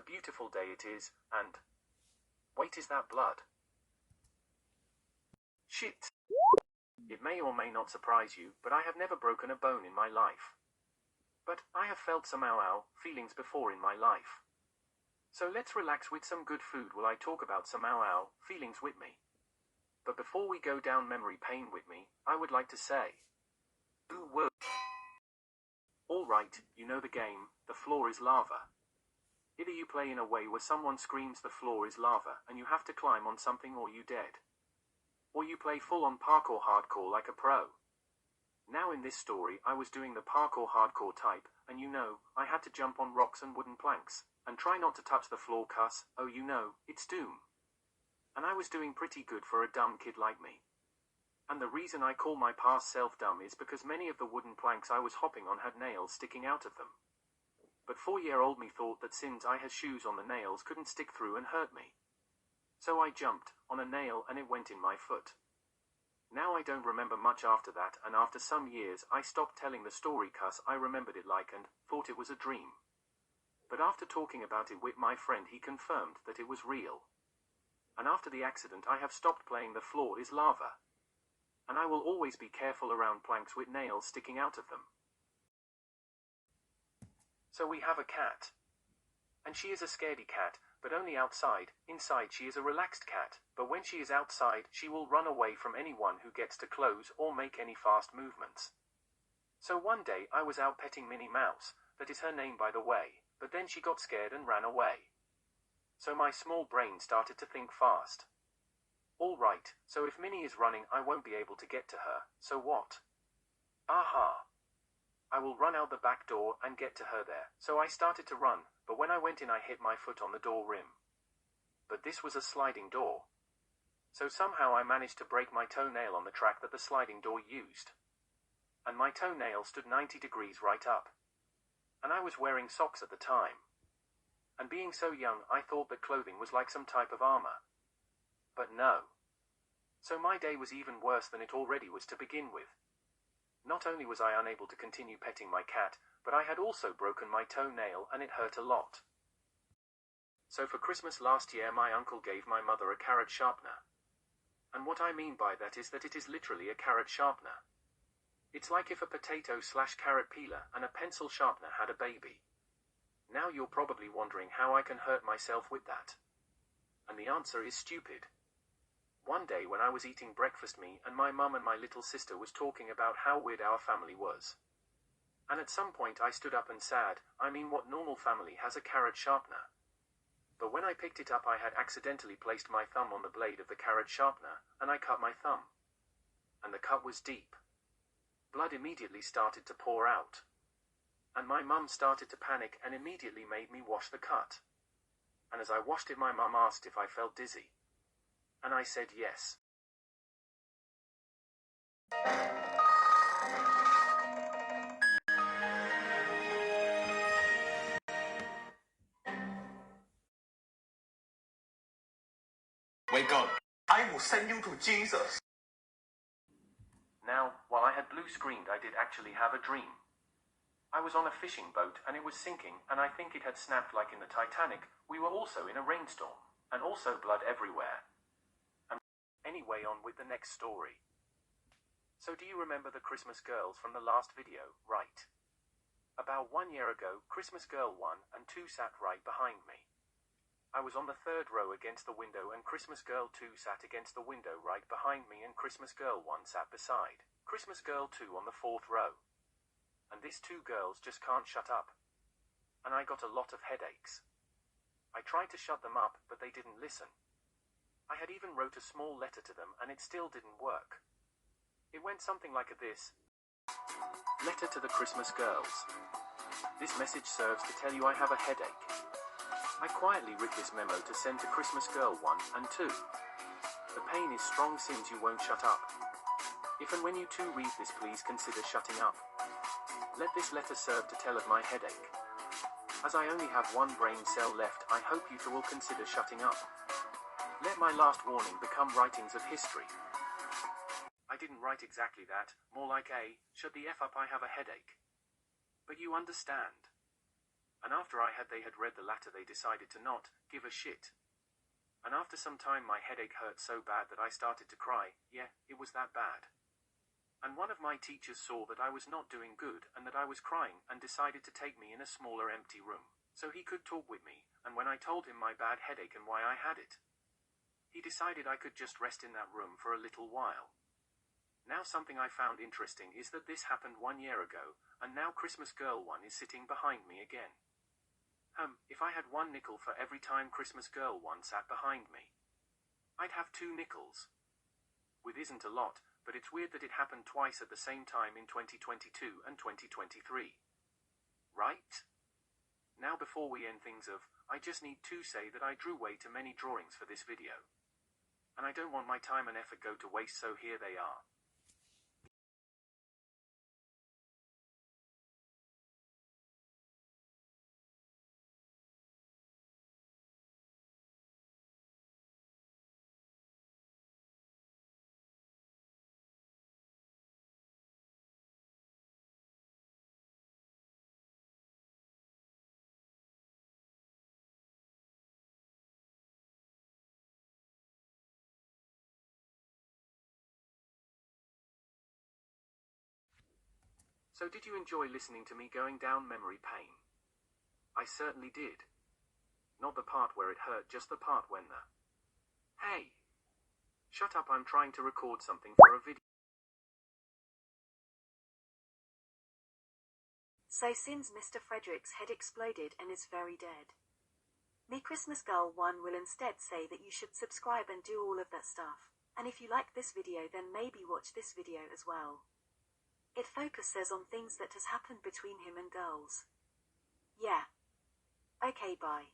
a beautiful day it is, and... Wait, is that blood? Shit. It may or may not surprise you, but I have never broken a bone in my life. But I have felt some feelings before in my life. So let's relax with some good food while I talk about some feelings with me. But before we go down memory lane with me, I would like to say... Ooh, whoa. Alright, you know the game, the floor is lava. Either you play in a way where someone screams the floor is lava and you have to climb on something or you dead. Or you play full-on parkour hardcore like a pro. Now in this story I was doing the parkour hardcore type, and you know, I had to jump on rocks and wooden planks, and try not to touch the floor cuz, oh you know, it's doom. And I was doing pretty good for a dumb kid like me. And the reason I call my past self dumb is because many of the wooden planks I was hopping on had nails sticking out of them. But 4-year-old me thought that since I had shoes on the nails couldn't stick through and hurt me. So I jumped on a nail and it went in my foot. Now I don't remember much after that, and after some years I stopped telling the story cuz I remembered it like and thought it was a dream. But after talking about it with my friend he confirmed that it was real. And after the accident I have stopped playing the floor is lava. And I will always be careful around planks with nails sticking out of them. So we have a cat. And she is a scaredy cat, but only outside. Inside she is a relaxed cat, but when she is outside she will run away from anyone who gets too close or make any fast movements. So one day I was out petting Minnie Mouse, that is her name by the way, but then she got scared and ran away. So my small brain started to think fast. Alright, so if Minnie is running I won't be able to get to her, so what? Aha! I will run out the back door and get to her there. So I started to run, but when I went in I hit my foot on the door rim. But this was a sliding door. So somehow I managed to break my toenail on the track that the sliding door used. And my toenail stood 90 degrees right up. And I was wearing socks at the time. And being so young I thought that clothing was like some type of armor. But no. So my day was even worse than it already was to begin with. Not only was I unable to continue petting my cat, but I had also broken my toenail and it hurt a lot. So for Christmas last year my uncle gave my mother a carrot sharpener. And what I mean by that is that it is literally a carrot sharpener. It's like if a potato/carrot peeler and a pencil sharpener had a baby. Now you're probably wondering how I can hurt myself with that. And the answer is stupid. One day when I was eating breakfast me and my mum and my little sister was talking about how weird our family was. And at some point I stood up and said, I mean what normal family has a carrot sharpener? But when I picked it up I had accidentally placed my thumb on the blade of the carrot sharpener, and I cut my thumb. And the cut was deep. Blood immediately started to pour out. And my mum started to panic and immediately made me wash the cut. And as I washed it my mum asked if I felt dizzy. And I said yes. Wake up. I will send you to Jesus. Now, while I had blue screened I did actually have a dream. I was on a fishing boat and it was sinking and I think it had snapped like in the Titanic. We were also in a rainstorm. And also blood everywhere. Anyway, on with the next story. So do you remember the Christmas girls from the last video, right? About 1 year ago, Christmas girl 1 and 2 sat right behind me. I was on the 3rd row against the window and Christmas girl 2 sat against the window right behind me and Christmas girl 1 sat beside Christmas girl 2 on the 4th row. And these 2 girls just can't shut up. And I got a lot of headaches. I tried to shut them up, but they didn't listen. I had even wrote a small letter to them and it still didn't work. It went something like this. Letter to the Christmas girls. This message serves to tell you I have a headache. I quietly writ this memo to send to Christmas girl 1 and 2. The pain is strong since you won't shut up. If and when you 2 read this please consider shutting up. Let this letter serve to tell of my headache. As I only have 1 brain cell left I hope you 2 will consider shutting up. Let my last warning become writings of history. I didn't write exactly that, more like shut the F up I have a headache. But you understand. And after they had read the latter, they decided to not give a shit. And after some time my headache hurt so bad that I started to cry. Yeah, it was that bad. And one of my teachers saw that I was not doing good and that I was crying and decided to take me in a smaller empty room, so he could talk with me, and when I told him my bad headache and why I had it, he decided I could just rest in that room for a little while. Now something I found interesting is that this happened 1 year ago, and now Christmas Girl 1 is sitting behind me again. If I had 1 nickel for every time Christmas Girl 1 sat behind me, I'd have 2 nickels. Which isn't a lot, but it's weird that it happened twice at the same time in 2022 and 2023. Right? Now before we end things I just need to say that I drew way too many drawings for this video. And I don't want my time and effort go to waste, so here they are. So did you enjoy listening to me going down memory lane? I certainly did. Not the part where it hurt, just the part when the... Hey! Shut up, I'm trying to record something for a video. So since Mr. Frederick's head exploded and is very dead, me Christmas Girl 1 will instead say that you should subscribe and do all of that stuff. And if you like this video, then maybe watch this video as well. It focuses on things that has happened between him and girls. Yeah. Okay, bye.